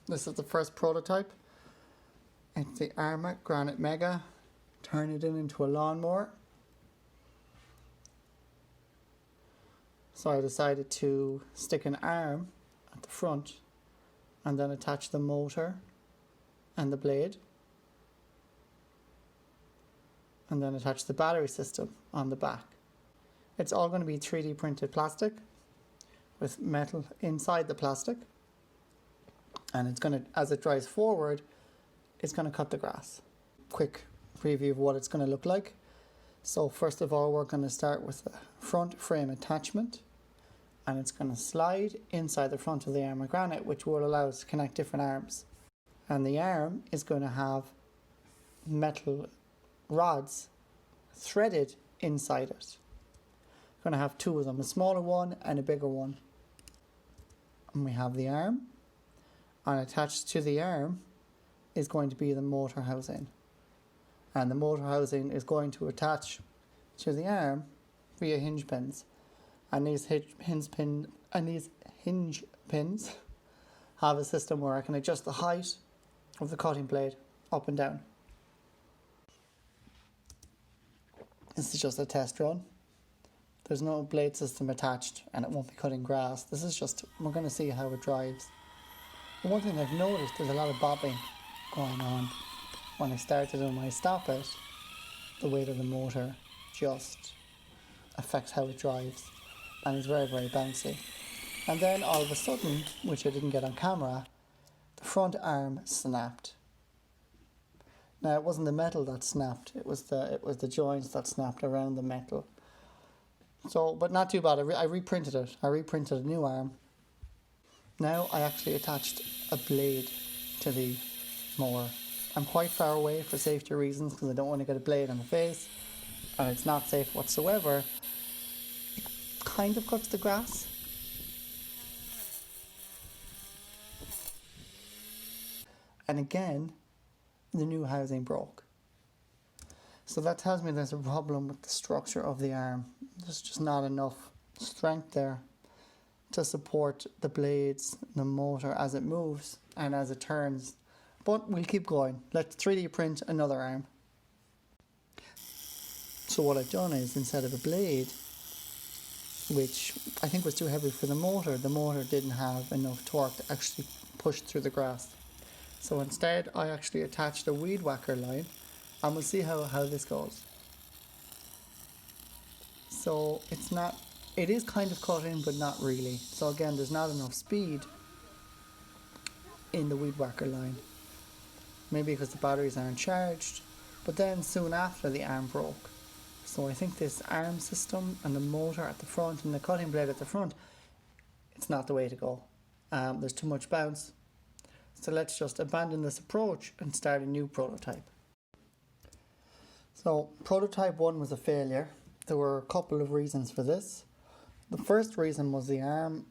This is the first prototype. It's the Arrma Granite Mega. Turn it into a lawnmower. So I decided to stick an arm at the front and then attach the motor and the blade, and then attach the battery system on the back. It's all going to be 3D printed plastic with metal inside the plastic, and it's going to, as it drives forward, it's going to cut the grass. Quick preview of what it's going to look like. So first of all, we're going to start with the front frame attachment, and it's going to slide inside the front of the Arrma Granite, which will allow us to connect different arms. And the arm is going to have metal rods threaded inside it. Going to have two of them, a smaller one and a bigger one. And we have the arm, and attached to the arm is going to be the motor housing, and the motor housing is going to attach to the arm via hinge pins, and these hinge pins have a system where I can adjust the height of the cutting blade up and down. This is just a test run. There's no blade system attached, and it won't be cutting grass. This is just, we're going to see how it drives. The one thing I've noticed, there's a lot of bobbing going on when I start it, and when I stop it, the weight of the motor just affects how it drives, and it's very, very bouncy. And then all of a sudden, which I didn't get on camera, the front arm snapped. Now it wasn't the metal that snapped, it was the joints that snapped around the metal. So, but not too bad. I reprinted it. I reprinted a new arm. Now I actually attached a blade to the mower. I'm quite far away for safety reasons because I don't want to get a blade on the face, and it's not safe whatsoever. It kind of cuts the grass. And again, the new housing broke. So that tells me there's a problem with the structure of the arm. There's just not enough strength there to support the blades, the motor as it moves and as it turns. But we'll keep going. Let's 3D print another arm. So what I've done is, instead of a blade, which I think was too heavy for the motor didn't have enough torque to actually push through the grass. So instead I actually attached a weed whacker line, and we'll see how this goes. So it is kind of cut in, but not really. So again, there's not enough speed in the weed whacker line. Maybe because the batteries aren't charged, but then soon after the arm broke. So I think this arm system and the motor at the front and the cutting blade at the front, it's not the way to go. There's too much bounce. So let's just abandon this approach and start a new prototype. So prototype 1 was a failure. There were a couple of reasons for this. The first reason was the arm.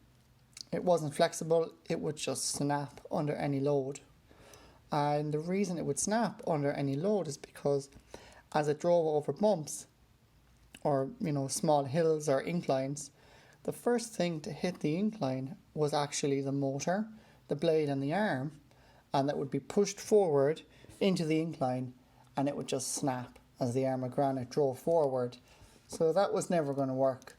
It wasn't flexible, it would just snap under any load. And the reason it would snap under any load is because as it drove over bumps or small hills or inclines, the first thing to hit the incline was actually the motor, the blade and the arm, and that would be pushed forward into the incline, and it would just snap as the Arrma Granite drove forward. So that was never going to work.